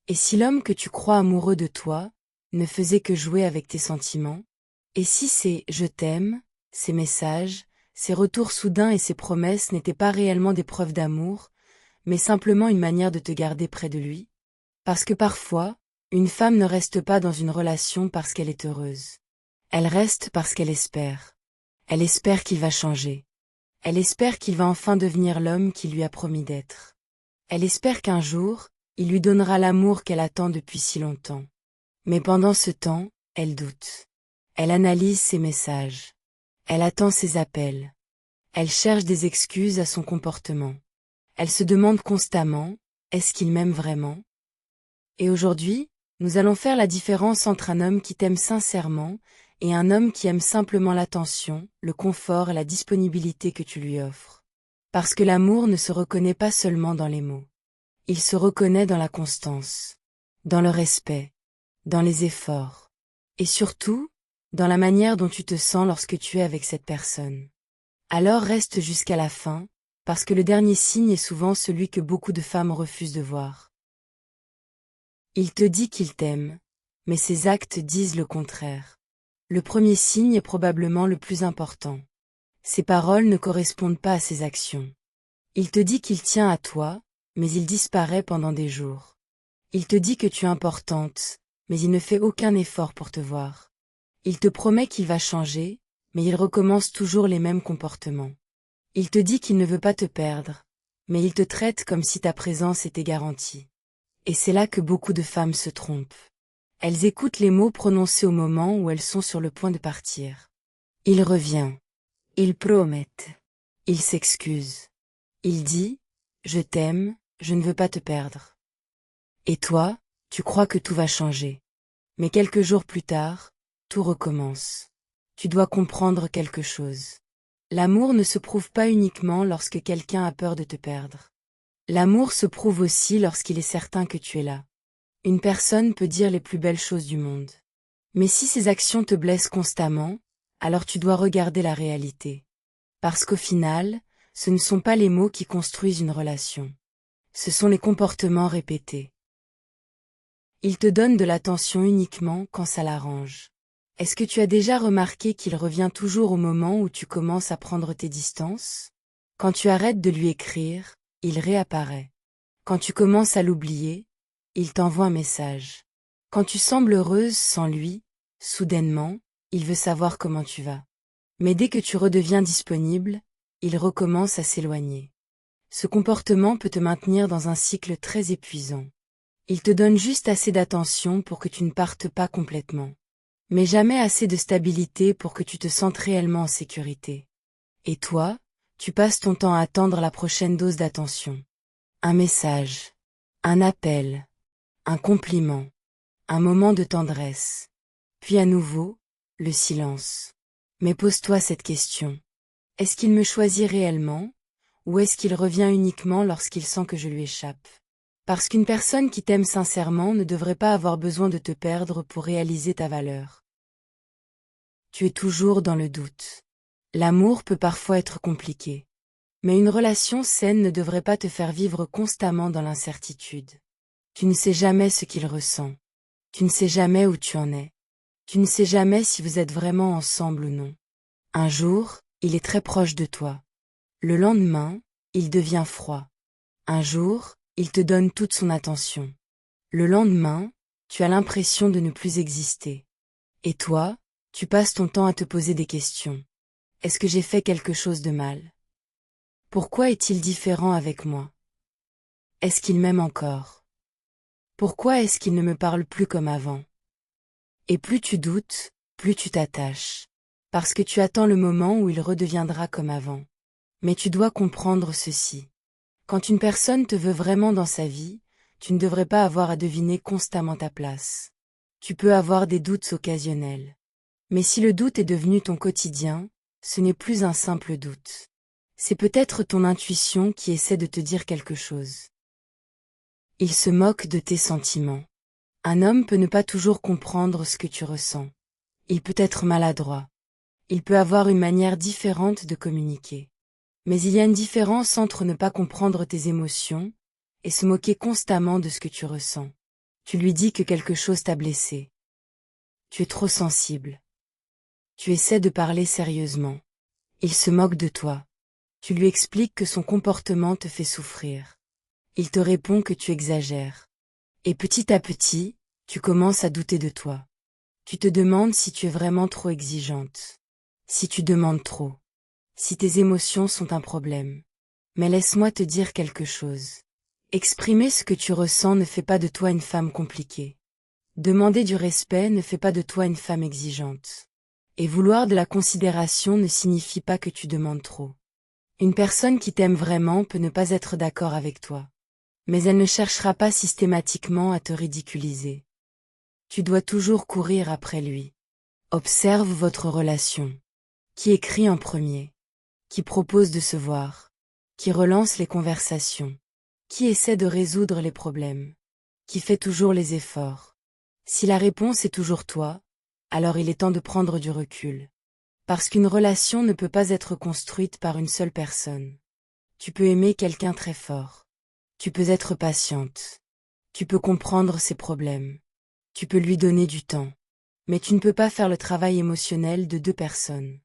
Et si l'homme que tu crois amoureux de toi ne faisait que jouer avec tes sentiments? Et si ces « je t'aime », ces messages, ces retours soudains et ces promesses n'étaient pas réellement des preuves d'amour, mais simplement une manière de te garder près de lui? Parce que parfois, une femme ne reste pas dans une relation parce qu'elle est heureuse. Elle reste parce qu'elle espère. Elle espère qu'il va changer. Elle espère qu'il va enfin devenir l'homme qu'il lui a promis d'être. Elle espère qu'un jour, il lui donnera l'amour qu'elle attend depuis si longtemps. Mais pendant ce temps, elle doute. Elle analyse ses messages. Elle attend ses appels. Elle cherche des excuses à son comportement. Elle se demande constamment, est-ce qu'il m'aime vraiment? Et aujourd'hui, nous allons faire la différence entre un homme qui t'aime sincèrement et un homme qui aime simplement l'attention, le confort et la disponibilité que tu lui offres. Parce que l'amour ne se reconnaît pas seulement dans les mots. Il se reconnaît dans la constance, dans le respect, dans les efforts, et surtout, dans la manière dont tu te sens lorsque tu es avec cette personne. Alors reste jusqu'à la fin, parce que le dernier signe est souvent celui que beaucoup de femmes refusent de voir. Il te dit qu'il t'aime, mais ses actes disent le contraire. Le premier signe est probablement le plus important. Ses paroles ne correspondent pas à ses actions. Il te dit qu'il tient à toi, mais il disparaît pendant des jours. Il te dit que tu es importante, mais il ne fait aucun effort pour te voir. Il te promet qu'il va changer, mais il recommence toujours les mêmes comportements. Il te dit qu'il ne veut pas te perdre, mais il te traite comme si ta présence était garantie. Et c'est là que beaucoup de femmes se trompent. Elles écoutent les mots prononcés au moment où elles sont sur le point de partir. Il revient. Il promette. Il s'excuse. Il dit, je t'aime, je ne veux pas te perdre. Et toi, tu crois que tout va changer. Mais quelques jours plus tard, tout recommence. Tu dois comprendre quelque chose. L'amour ne se prouve pas uniquement lorsque quelqu'un a peur de te perdre. L'amour se prouve aussi lorsqu'il est certain que tu es là. Une personne peut dire les plus belles choses du monde. Mais si ses actions te blessent constamment, alors tu dois regarder la réalité. Parce qu'au final, ce ne sont pas les mots qui construisent une relation. Ce sont les comportements répétés. Il te donne de l'attention uniquement quand ça l'arrange. Est-ce que tu as déjà remarqué qu'il revient toujours au moment où tu commences à prendre tes distances? Quand tu arrêtes de lui écrire, il réapparaît. Quand tu commences à l'oublier, il t'envoie un message. Quand tu sembles heureuse sans lui, soudainement, il veut savoir comment tu vas. Mais dès que tu redeviens disponible, il recommence à s'éloigner. Ce comportement peut te maintenir dans un cycle très épuisant. Il te donne juste assez d'attention pour que tu ne partes pas complètement. Mais jamais assez de stabilité pour que tu te sentes réellement en sécurité. Et toi, tu passes ton temps à attendre la prochaine dose d'attention. Un message, un appel, un compliment, un moment de tendresse. Puis à nouveau, le silence. Mais pose-toi cette question. Est-ce qu'il me choisit réellement, ou est-ce qu'il revient uniquement lorsqu'il sent que je lui échappe? Parce qu'une personne qui t'aime sincèrement ne devrait pas avoir besoin de te perdre pour réaliser ta valeur. Tu es toujours dans le doute. L'amour peut parfois être compliqué. Mais une relation saine ne devrait pas te faire vivre constamment dans l'incertitude. Tu ne sais jamais ce qu'il ressent. Tu ne sais jamais où tu en es. Tu ne sais jamais si vous êtes vraiment ensemble ou non. Un jour, il est très proche de toi. Le lendemain, il devient froid. Un jour, il te donne toute son attention. Le lendemain, tu as l'impression de ne plus exister. Et toi, tu passes ton temps à te poser des questions. Est-ce que j'ai fait quelque chose de mal? Pourquoi est-il différent avec moi? Est-ce qu'il m'aime encore? Pourquoi est-ce qu'il ne me parle plus comme avant? Et plus tu doutes, plus tu t'attaches. Parce que tu attends le moment où il redeviendra comme avant. Mais tu dois comprendre ceci. Quand une personne te veut vraiment dans sa vie, tu ne devrais pas avoir à deviner constamment ta place. Tu peux avoir des doutes occasionnels. Mais si le doute est devenu ton quotidien, ce n'est plus un simple doute. C'est peut-être ton intuition qui essaie de te dire quelque chose. Il se moque de tes sentiments. Un homme peut ne pas toujours comprendre ce que tu ressens. Il peut être maladroit. Il peut avoir une manière différente de communiquer. Mais il y a une différence entre ne pas comprendre tes émotions et se moquer constamment de ce que tu ressens. Tu lui dis que quelque chose t'a blessé. Tu es trop sensible. Tu essaies de parler sérieusement. Il se moque de toi. Tu lui expliques que son comportement te fait souffrir. Il te répond que tu exagères. Et petit à petit, tu commences à douter de toi. Tu te demandes si tu es vraiment trop exigeante. Si tu demandes trop. Si tes émotions sont un problème. Mais laisse-moi te dire quelque chose. Exprimer ce que tu ressens ne fait pas de toi une femme compliquée. Demander du respect ne fait pas de toi une femme exigeante. Et vouloir de la considération ne signifie pas que tu demandes trop. Une personne qui t'aime vraiment peut ne pas être d'accord avec toi. Mais elle ne cherchera pas systématiquement à te ridiculiser. Tu dois toujours courir après lui. Observe votre relation. Qui écrit en premier? Qui propose de se voir? Qui relance les conversations? Qui essaie de résoudre les problèmes? Qui fait toujours les efforts? Si la réponse est toujours toi, alors il est temps de prendre du recul. Parce qu'une relation ne peut pas être construite par une seule personne. Tu peux aimer quelqu'un très fort. Tu peux être patiente. Tu peux comprendre ses problèmes. Tu peux lui donner du temps. Mais tu ne peux pas faire le travail émotionnel de deux personnes.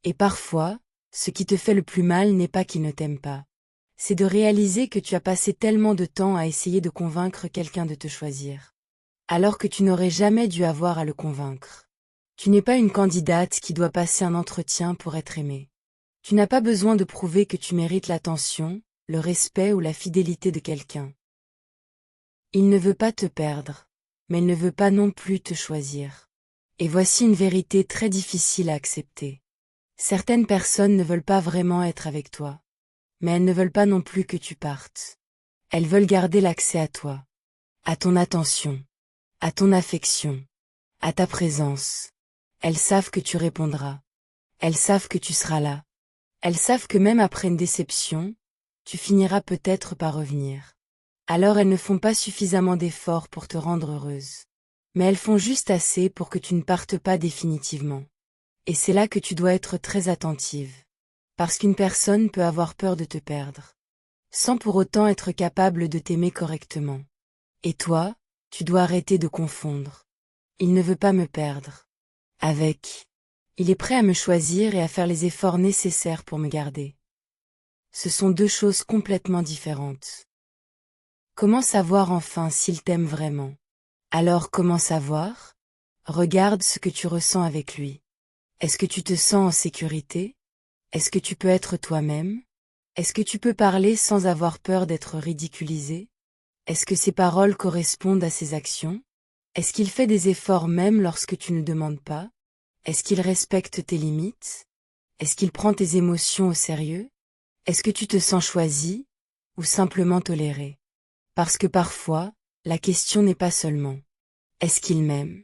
Et parfois, ce qui te fait le plus mal n'est pas qu'il ne t'aime pas. C'est de réaliser que tu as passé tellement de temps à essayer de convaincre quelqu'un de te choisir. Alors que tu n'aurais jamais dû avoir à le convaincre. Tu n'es pas une candidate qui doit passer un entretien pour être aimée. Tu n'as pas besoin de prouver que tu mérites l'attention, le respect ou la fidélité de quelqu'un. Il ne veut pas te perdre, mais il ne veut pas non plus te choisir. Et voici une vérité très difficile à accepter. Certaines personnes ne veulent pas vraiment être avec toi. Mais elles ne veulent pas non plus que tu partes. Elles veulent garder l'accès à toi, à ton attention, à ton affection, à ta présence. Elles savent que tu répondras. Elles savent que tu seras là. Elles savent que même après une déception, tu finiras peut-être par revenir. Alors elles ne font pas suffisamment d'efforts pour te rendre heureuse. Mais elles font juste assez pour que tu ne partes pas définitivement. Et c'est là que tu dois être très attentive. Parce qu'une personne peut avoir peur de te perdre. Sans pour autant être capable de t'aimer correctement. Et toi, tu dois arrêter de confondre. Il ne veut pas me perdre. Avec. Il est prêt à me choisir et à faire les efforts nécessaires pour me garder. Ce sont deux choses complètement différentes. Comment savoir enfin s'il t'aime vraiment? Alors comment savoir? Regarde ce que tu ressens avec lui. Est-ce que tu te sens en sécurité? Est-ce que tu peux être toi-même? Est-ce que tu peux parler sans avoir peur d'être ridiculisé? Est-ce que ses paroles correspondent à ses actions? Est-ce qu'il fait des efforts même lorsque tu ne demandes pas? Est-ce qu'il respecte tes limites? Est-ce qu'il prend tes émotions au sérieux? Est-ce que tu te sens choisi? Ou simplement toléré? Parce que parfois, la question n'est pas seulement est-ce qu'il m'aime?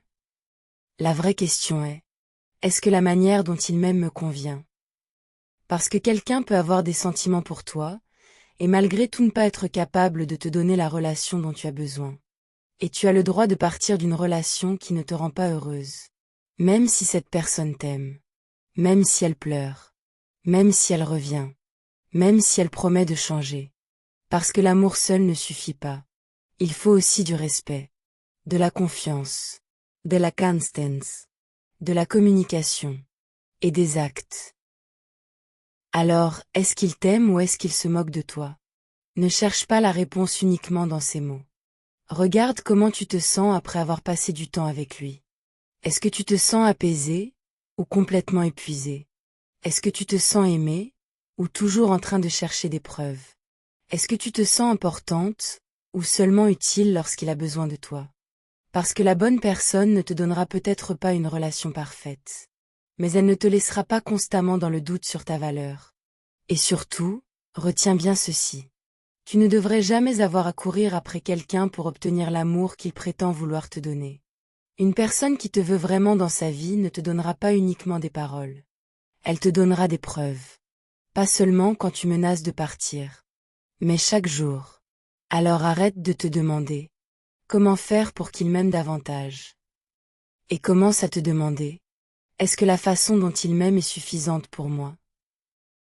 La vraie question est est-ce que la manière dont il m'aime me convient? Parce que quelqu'un peut avoir des sentiments pour toi, et malgré tout ne pas être capable de te donner la relation dont tu as besoin. Et tu as le droit de partir d'une relation qui ne te rend pas heureuse. Même si cette personne t'aime. Même si elle pleure. Même si elle revient. Même si elle promet de changer. Parce que l'amour seul ne suffit pas. Il faut aussi du respect. De la confiance. De la constance. De la communication. Et des actes. Alors, est-ce qu'il t'aime ou est-ce qu'il se moque de toi? Ne cherche pas la réponse uniquement dans ces mots. Regarde comment tu te sens après avoir passé du temps avec lui. Est-ce que tu te sens apaisé ou complètement épuisé? Est-ce que tu te sens aimé ou toujours en train de chercher des preuves? Est-ce que tu te sens importante ou seulement utile lorsqu'il a besoin de toi? Parce que la bonne personne ne te donnera peut-être pas une relation parfaite. Mais elle ne te laissera pas constamment dans le doute sur ta valeur. Et surtout, retiens bien ceci. Tu ne devrais jamais avoir à courir après quelqu'un pour obtenir l'amour qu'il prétend vouloir te donner. Une personne qui te veut vraiment dans sa vie ne te donnera pas uniquement des paroles. Elle te donnera des preuves. Pas seulement quand tu menaces de partir. Mais chaque jour. Alors arrête de te demander. Comment faire pour qu'il m'aime davantage? Et commence à te demander. Est-ce que la façon dont il m'aime est suffisante pour moi?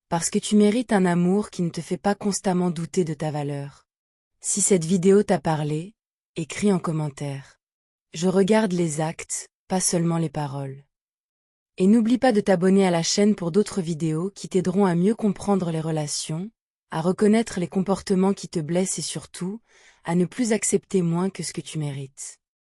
Parce que tu mérites un amour qui ne te fait pas constamment douter de ta valeur. Si cette vidéo t'a parlé, écris en commentaire. Je regarde les actes, pas seulement les paroles. Et n'oublie pas de t'abonner à la chaîne pour d'autres vidéos qui t'aideront à mieux comprendre les relations, à reconnaître les comportements qui te blessent et surtout, à ne plus accepter moins que ce que tu mérites.